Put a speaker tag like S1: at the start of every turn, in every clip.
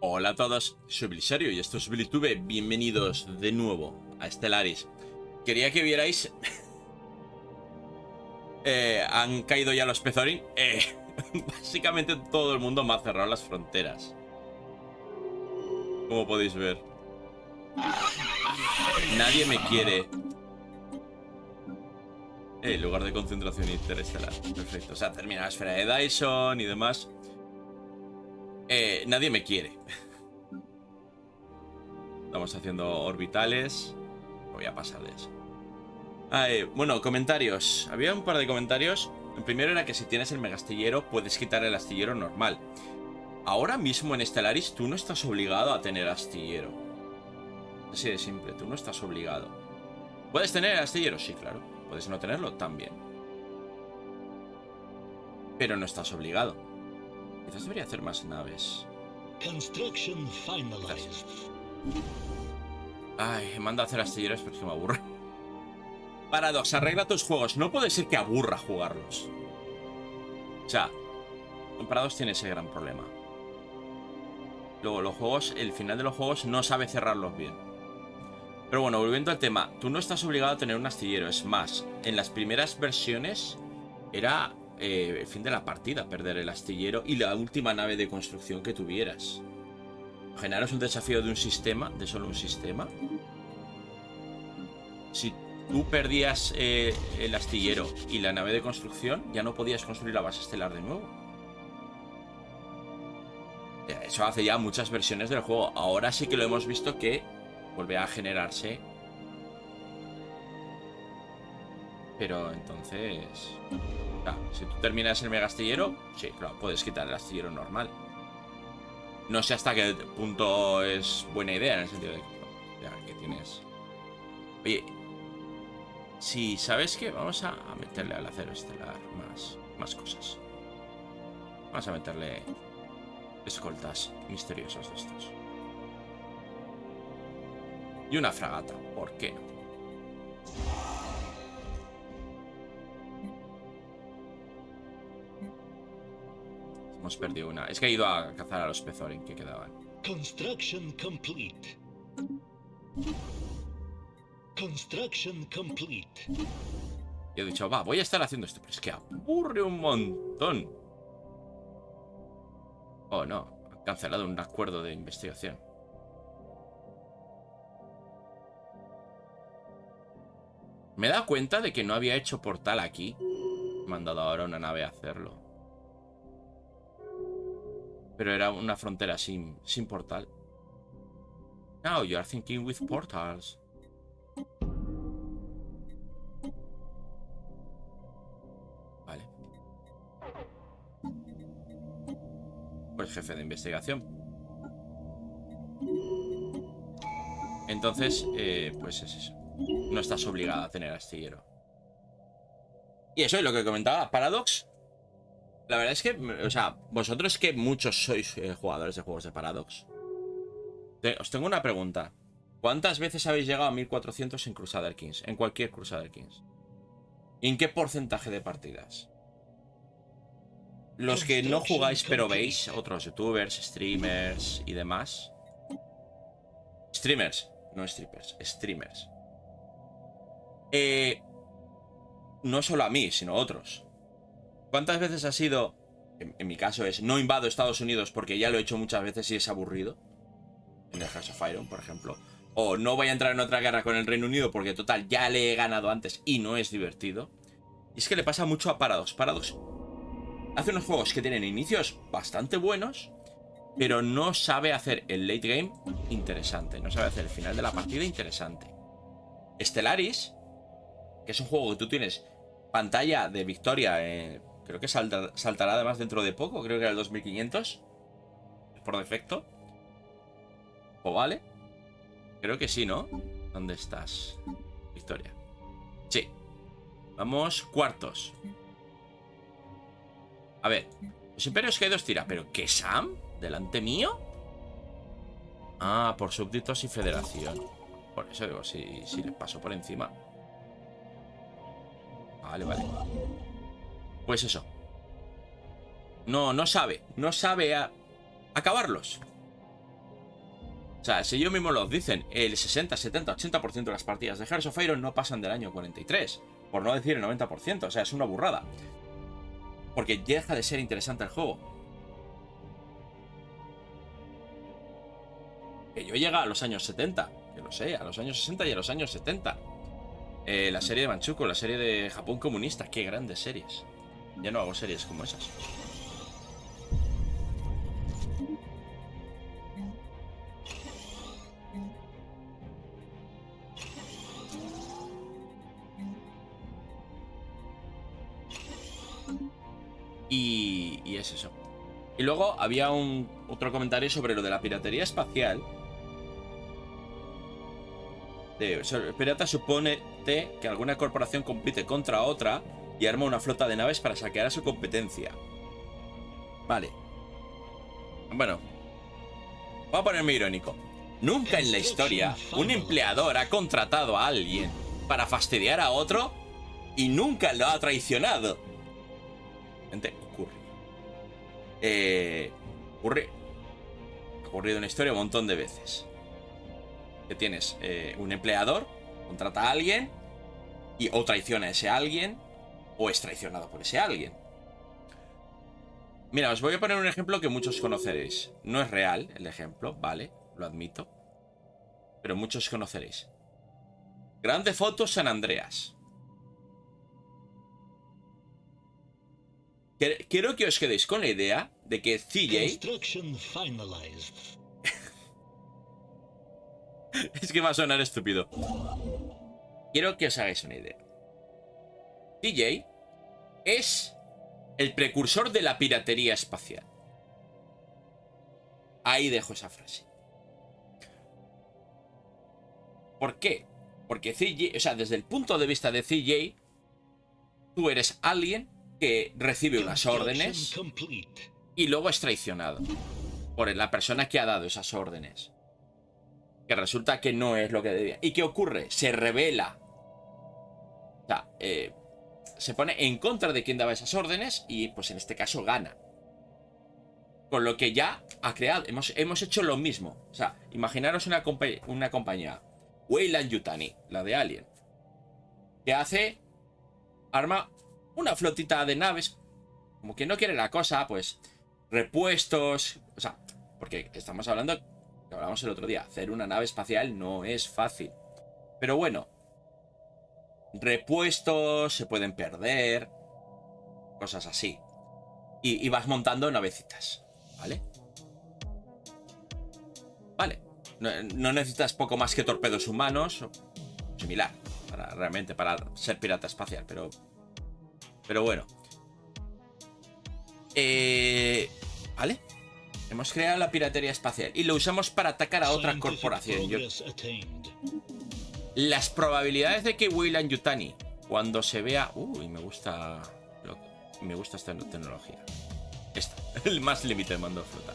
S1: Hola a todos, soy Blisario y esto es Blitube. Bienvenidos de nuevo a Stellaris. Quería que vierais... han caído ya los Pezorin. Básicamente todo el mundo me ha cerrado las fronteras, como podéis ver. Nadie me quiere. Lugar de concentración interestelar. Perfecto, o sea, termina la esfera de Dyson y demás. Nadie me quiere. Estamos haciendo orbitales. Voy a pasar de eso. Bueno, comentarios. Había un par de comentarios. El primero era que si tienes el megastillero puedes quitar el astillero normal. Ahora mismo en Stellaris tú no estás obligado a tener astillero. Así de simple, tú no estás obligado. ¿Puedes tener el astillero? Sí, claro. Puedes no tenerlo también. Pero no estás obligado. Quizás debería hacer más naves.
S2: Construction finalized.
S1: Ay, manda a hacer astilleros, pero es que me aburre. Paradox, arregla tus juegos. No puede ser que aburra jugarlos. O sea, en Paradox tiene ese gran problema. Luego los juegos, el final de los juegos no sabe cerrarlos bien. Pero bueno, volviendo al tema, tú no estás obligado a tener un astillero. Es más, en las primeras versiones era el fin de la partida, perder el astillero y la última nave de construcción que tuvieras. Generaros un desafío de un sistema, de solo un sistema. Si tú perdías el astillero y la nave de construcción, ya no podías construir la base estelar de nuevo. Eso hace ya muchas versiones del juego. Ahora sí que lo hemos visto que vuelve a generarse. Pero entonces... Claro, si tú terminas el megastillero, sí, claro, puedes quitar el astillero normal. No sé hasta qué punto es buena idea, en el sentido de que, ya que tienes... Oye, si sabes que vamos a meterle al acero estelar más cosas. Vamos a meterle escoltas misteriosas de estos. Y una fragata, ¿por qué no? Hemos perdido una. Es que he ido a cazar a los Pezorin que quedaban.
S2: Construction complete. Construction complete.
S1: Y he dicho, va, voy a estar haciendo esto. Pero es que aburre un montón. Oh, no. Han cancelado un acuerdo de investigación. Me he dado cuenta de que no había hecho portal aquí. Me han mandado ahora una nave a hacerlo. Pero era una frontera sin portal. Now you are thinking with portals. Vale. Pues jefe de investigación. Entonces, pues es eso. No estás obligado a tener astillero. Y eso es lo que comentaba Paradox. La verdad es que, o sea, vosotros que muchos sois jugadores de juegos de Paradox. Os tengo una pregunta. ¿Cuántas veces habéis llegado a 1400 en Crusader Kings? En cualquier Crusader Kings. ¿Y en qué porcentaje de partidas? Los que no jugáis pero veis, otros youtubers, streamers y demás. Streamers, no strippers, streamers. No solo a mí, sino a otros. ¿Cuántas veces ha sido? En mi caso es, no invado Estados Unidos porque ya lo he hecho muchas veces y es aburrido. En el Hearts of Iron, por ejemplo. O no voy a entrar en otra guerra con el Reino Unido porque total, ya le he ganado antes y no es divertido. Y es que le pasa mucho a Paradox. Paradox hace unos juegos que tienen inicios bastante buenos, pero no sabe hacer el late game interesante. No sabe hacer el final de la partida interesante. Stellaris, que es un juego que tú tienes pantalla de victoria, creo que saltará además dentro de poco, creo que era el 2500 por defecto. ¿O vale? Creo que sí, ¿no? ¿Dónde estás? Victoria. Sí. Vamos cuartos. A ver, los imperios caídos tira, pero ¿qué Sam? ¿Delante mío? Ah, por súbditos y federación. Por eso digo, si les paso por encima. Vale, vale. Pues eso. No sabe acabarlos. O sea, si ellos mismos lo dicen, el 60, 70, 80% de las partidas de Hearts of Iron no pasan del año 43. Por no decir el 90%. O sea, es una burrada. Porque deja de ser interesante el juego. Que yo llega a los años 70. Que lo sé, a los años 60 y a los años 70. La serie de Manchukuo, la serie de Japón comunista. Qué grandes series. Ya no hago series como esas. Y es eso. Y luego había otro comentario sobre lo de la piratería espacial. Pirata supone que alguna corporación compite contra otra y arma una flota de naves para saquear a su competencia. Vale. Bueno. Voy a ponerme irónico. Nunca en la historia un empleador ha contratado a alguien para fastidiar a otro y nunca lo ha traicionado. Gente, ocurre. Ha ocurrido en la historia un montón de veces. Que tienes un empleador, contrata a alguien o traiciona a ese alguien o es traicionado por ese alguien. Mira, os voy a poner un ejemplo que muchos conoceréis. No es real el ejemplo, vale, lo admito, pero muchos conoceréis. Grand Theft Auto San Andreas. Quiero que os quedéis con la idea de que CJ... Es que va a sonar estúpido. Quiero que os hagáis una idea. CJ es el precursor de la piratería espacial. Ahí dejo esa frase. ¿Por qué? Porque CJ, o sea, desde el punto de vista de CJ, tú eres alguien que recibe unas órdenes y luego es traicionado por la persona que ha dado esas órdenes. Que resulta que no es lo que debía. ¿Y qué ocurre? Se revela. O sea, se pone en contra de quien daba esas órdenes y, pues en este caso, gana. Con lo que ya ha creado. Hemos hecho lo mismo. O sea, imaginaros una compañía. Weyland-Yutani, la de Alien. Que hace... Arma una flotita de naves. Como que no quiere la cosa, pues... Repuestos... O sea, porque estamos hablando... Que hablamos el otro día. Hacer una nave espacial no es fácil. Pero bueno. Repuestos se pueden perder. Cosas así. Y vas montando navecitas. ¿Vale? Vale. No necesitas poco más que torpedos humanos. Similar. Realmente, para ser pirata espacial. Pero bueno. ¿Vale? Hemos creado la piratería espacial y lo usamos para atacar a otra corporación. Las probabilidades de que Weyland-Yutani, cuando se vea... me gusta esta tecnología. El más límite de mando de flota.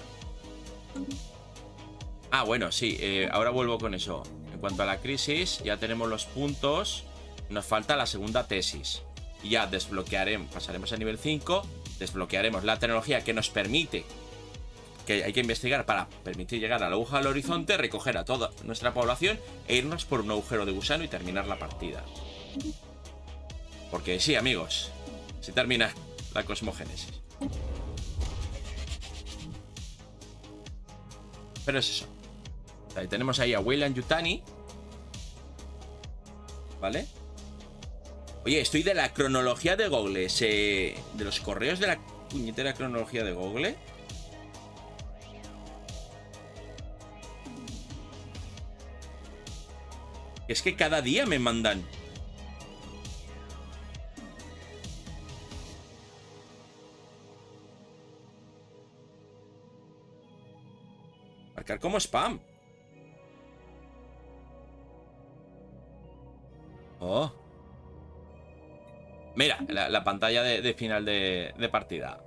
S1: Bueno, sí, ahora vuelvo con eso. En cuanto a la crisis, ya tenemos los puntos. Nos falta la segunda tesis. Y ya desbloquearemos, pasaremos a nivel 5. Desbloquearemos la tecnología que nos permite... Que hay que investigar para permitir llegar a la aguja del horizonte, recoger a toda nuestra población e irnos por un agujero de gusano y terminar la partida. Porque sí, amigos, se termina la cosmogénesis. Pero es eso. Ahí tenemos ahí a Weyland-Yutani. ¿Vale? Oye, estoy de la cronología de Google. De los correos de la puñetera cronología de Google. Es que cada día me mandan. Marcar como spam. Oh. Mira, la pantalla de final de partida.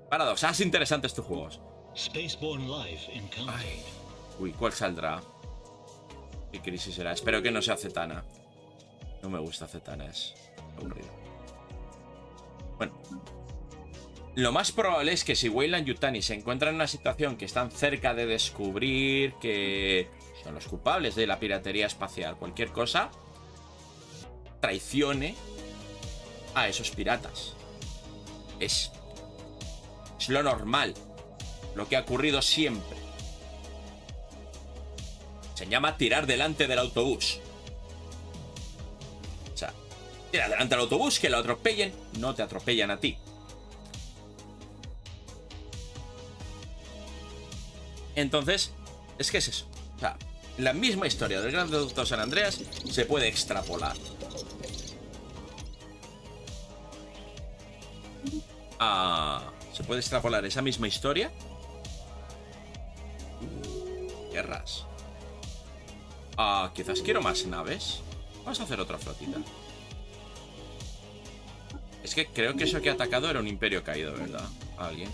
S1: Paradox, es interesante estos juegos. Ay. Uy, ¿cuál saldrá? ¿Qué crisis será? Espero que no sea Zetana. No me gusta Zetana, es aburrido. Bueno. Lo más probable es que si Weyland Yutani se encuentran en una situación que están cerca de descubrir que son los culpables de la piratería espacial, cualquier cosa, traicione a esos piratas. Es lo normal, lo que ha ocurrido siempre. Se llama tirar delante del autobús. O sea, tira delante del autobús, que lo atropellen, no te atropellan a ti. Entonces, es que es eso. O sea, la misma historia del Grand Theft Auto San Andreas se puede extrapolar se puede extrapolar esa misma historia. Guerras. Quizás quiero más naves. Vamos a hacer otra flotita. Es que creo que eso que ha atacado era un imperio caído, ¿verdad? ¿A alguien?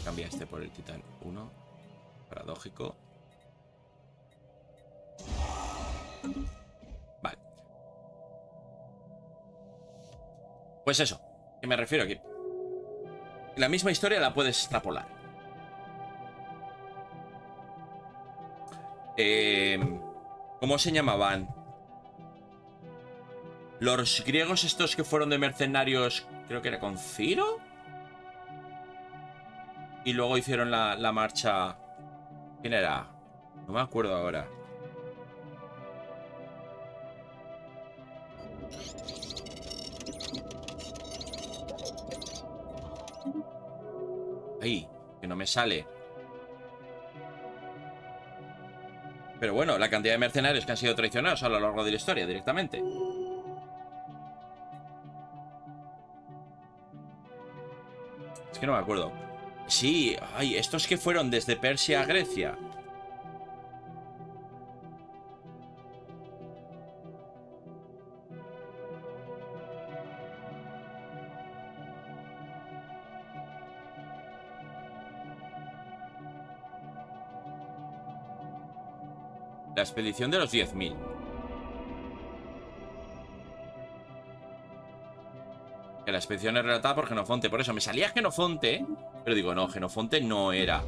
S1: Cambia este por el Titan 1. Paradójico. Vale. Pues eso. ¿Qué me refiero aquí? La misma historia la puedes extrapolar. ¿Cómo se llamaban? Los griegos estos que fueron de mercenarios, creo que era con Ciro. Y luego hicieron la marcha. ¿Quién era? No me acuerdo ahora. Ahí, que no me sale. Pero bueno, la cantidad de mercenarios que han sido traicionados a lo largo de la historia directamente. Es que no me acuerdo. Sí, ay, estos que fueron desde Persia a Grecia. La expedición de los 10.000. Que la expedición es relatada por Genofonte. Por eso me salía Genofonte. Pero digo, no, Genofonte no era.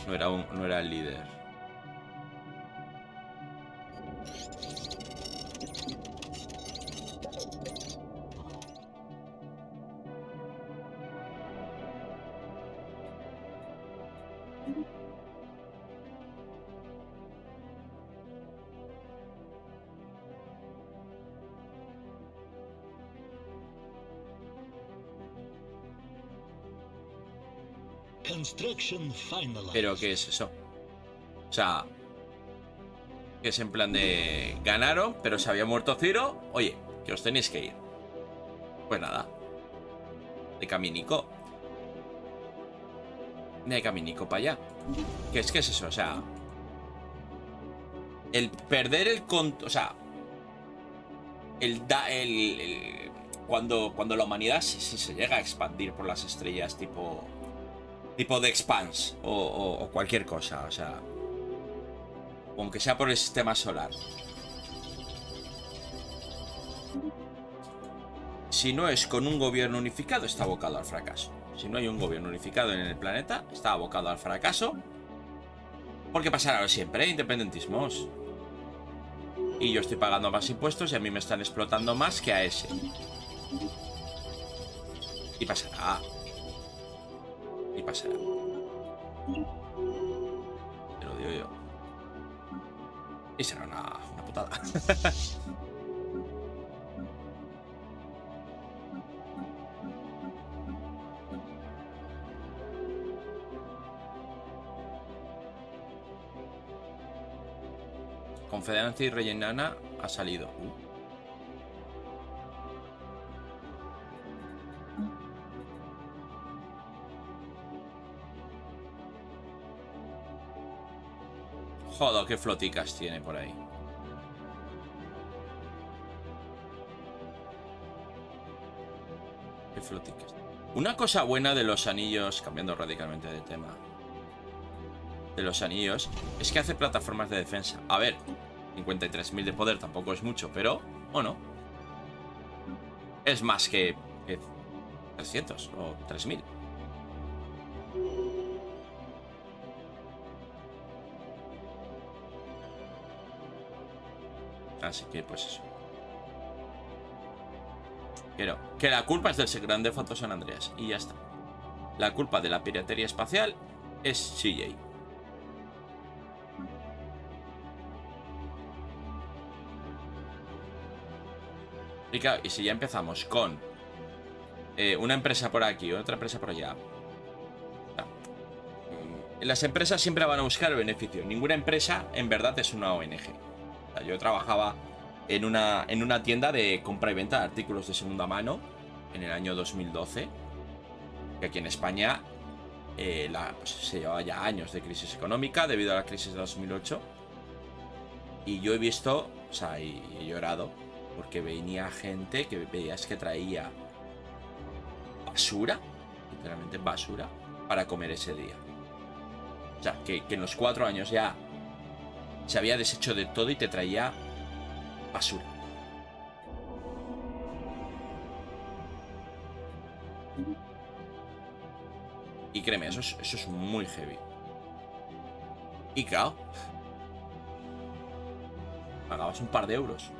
S1: No era el líder.
S2: Construction finalized.
S1: Pero ¿qué es eso? O sea, que es en plan de... Ganaron, pero se había muerto Ciro. Oye, que os tenéis que ir. Pues nada. De caminico. De caminico para allá. ¿Qué es eso? O sea... El perder el... O sea... Cuando la humanidad se llega a expandir por las estrellas tipo The Expanse o cualquier cosa, o sea, aunque sea por el sistema solar, si no es con un gobierno unificado, está abocado al fracaso. Si no hay un gobierno unificado en el planeta, está abocado al fracaso, porque pasará siempre, independentismos. Y yo estoy pagando más impuestos y a mí me están explotando más que a ese. Y pasará. Y pasará. Te lo digo yo. Y será una putada. Confederancia y Rellenana ha salido. Joder, qué floticas tiene por ahí. Qué floticas. Una cosa buena de los anillos, cambiando radicalmente de tema, de los anillos, es que hace plataformas de defensa. A ver, 53.000 de poder tampoco es mucho, pero, bueno, es más que 300 o 3.000. Así que, pues eso. Pero que la culpa es del Grande Foto San Andreas. Y ya está. La culpa de la piratería espacial es CJ. Y claro, y si ya empezamos con una empresa por aquí, otra empresa por allá. Las empresas siempre van a buscar el beneficio. Ninguna empresa en verdad es una ONG. O sea, yo trabajaba en una tienda de compra y venta de artículos de segunda mano en el año 2012. Que aquí en España pues, se llevaba ya años de crisis económica debido a la crisis de 2008. Y yo he visto, o sea, y he llorado porque venía gente que veías que traía basura, literalmente basura, para comer ese día. O sea, que en los 4 años ya se había deshecho de todo y te traía basura. Y créeme, eso es muy heavy. Y claro, pagabas un par de euros.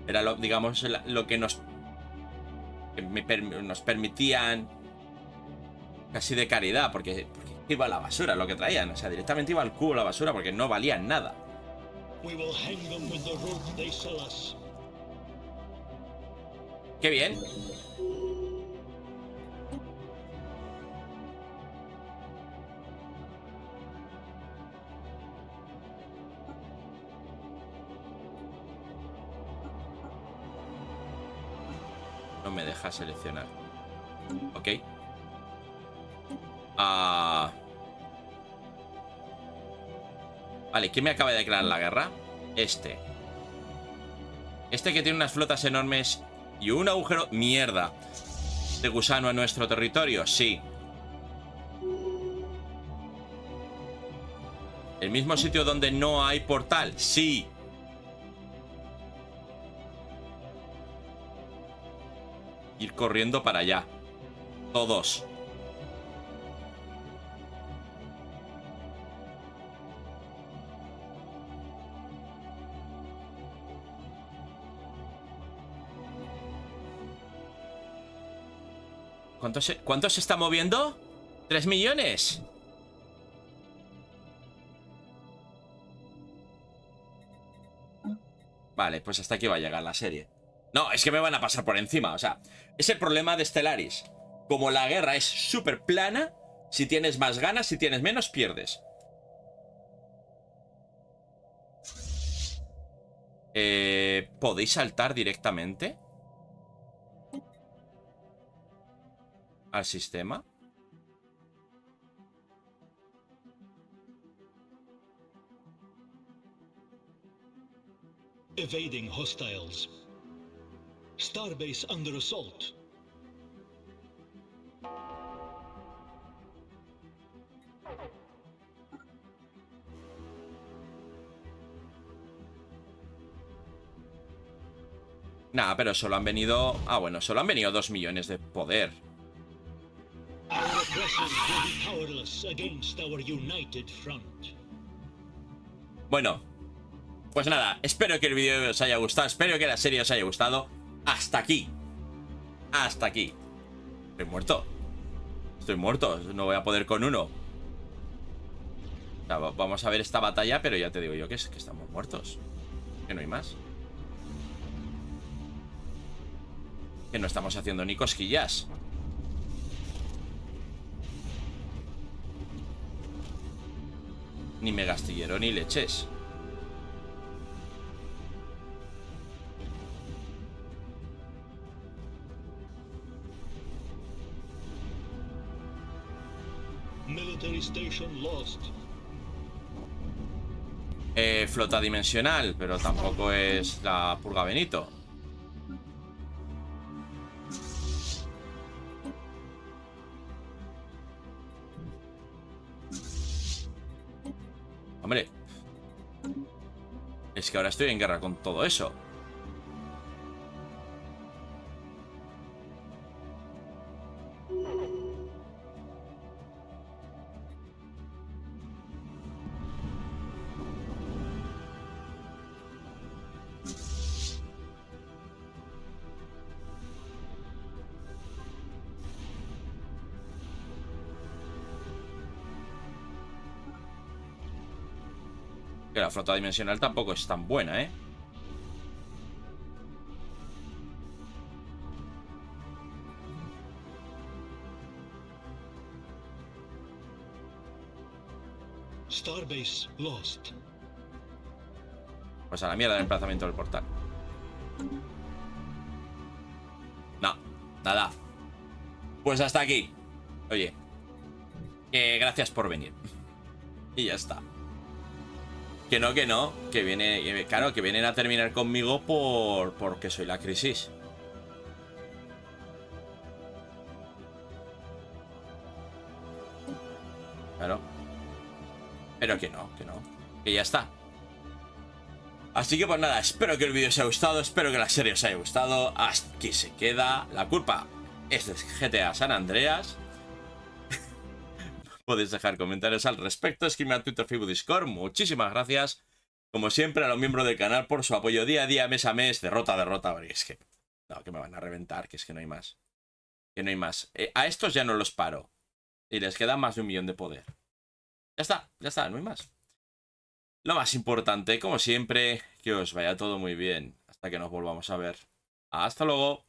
S1: Era lo, digamos, lo que nos permitían casi de caridad, porque iba a la basura lo que traían. O sea, directamente iba al cubo la basura porque no valían nada. ¡Qué bien! No me deja seleccionar. Ok. Vale, ¿quién me acaba de declarar la guerra? Este que tiene unas flotas enormes y un agujero... ¡Mierda! ¿De gusano en nuestro territorio? Sí. ¿El mismo sitio donde no hay portal? Sí. Ir corriendo para allá. Todos. ¿Cuánto se está moviendo? ¿3 millones? Vale, pues hasta aquí va a llegar la serie. No, es que me van a pasar por encima. O sea, es el problema de Stellaris. Como la guerra es súper plana, si tienes más ganas, si tienes menos, pierdes. ¿Podéis saltar directamente al sistema?
S2: Evading hostiles. Starbase under assault.
S1: Nah, pero solo han venido... Ah, bueno, solo han venido 2 millones de poder.
S2: Our oppressors will be powerless against our united front.
S1: Bueno, pues nada, espero que el vídeo os haya gustado, espero que la serie os haya gustado. Hasta aquí. Hasta aquí. Estoy muerto. Estoy muerto, no voy a poder con uno. O sea, vamos a ver esta batalla, pero ya te digo yo que estamos muertos. Que no hay más. Que no estamos haciendo ni cosquillas. Ni megastillero ni leches.
S2: Military station lost.
S1: Flota dimensional, pero tampoco es la Purga Benito. Hombre, Es que ahora estoy en guerra con todo eso. Que la flota dimensional tampoco es tan buena, ¿eh?
S2: Starbase lost.
S1: Pues a la mierda el emplazamiento del portal. No, nada. Pues hasta aquí. Oye, gracias por venir. Y ya está. Que no, que viene, claro, que vienen a terminar conmigo porque soy la crisis. Claro. Pero que no, que ya está. Así que pues nada, espero que el vídeo os haya gustado, espero que la serie os haya gustado. Aquí se queda. La culpa es de GTA San Andreas. Podéis dejar comentarios al respecto, escribirme a Twitter, Facebook, Discord. Muchísimas gracias. Como siempre, a los miembros del canal por su apoyo día a día, mes a mes, derrota a derrota. Porque es que... No, que me van a reventar, que es que no hay más. Que no hay más. A estos ya no los paro. Y les queda más de 1 millón de poder. Ya está, no hay más. Lo más importante, como siempre, que os vaya todo muy bien. Hasta que nos volvamos a ver. Hasta luego.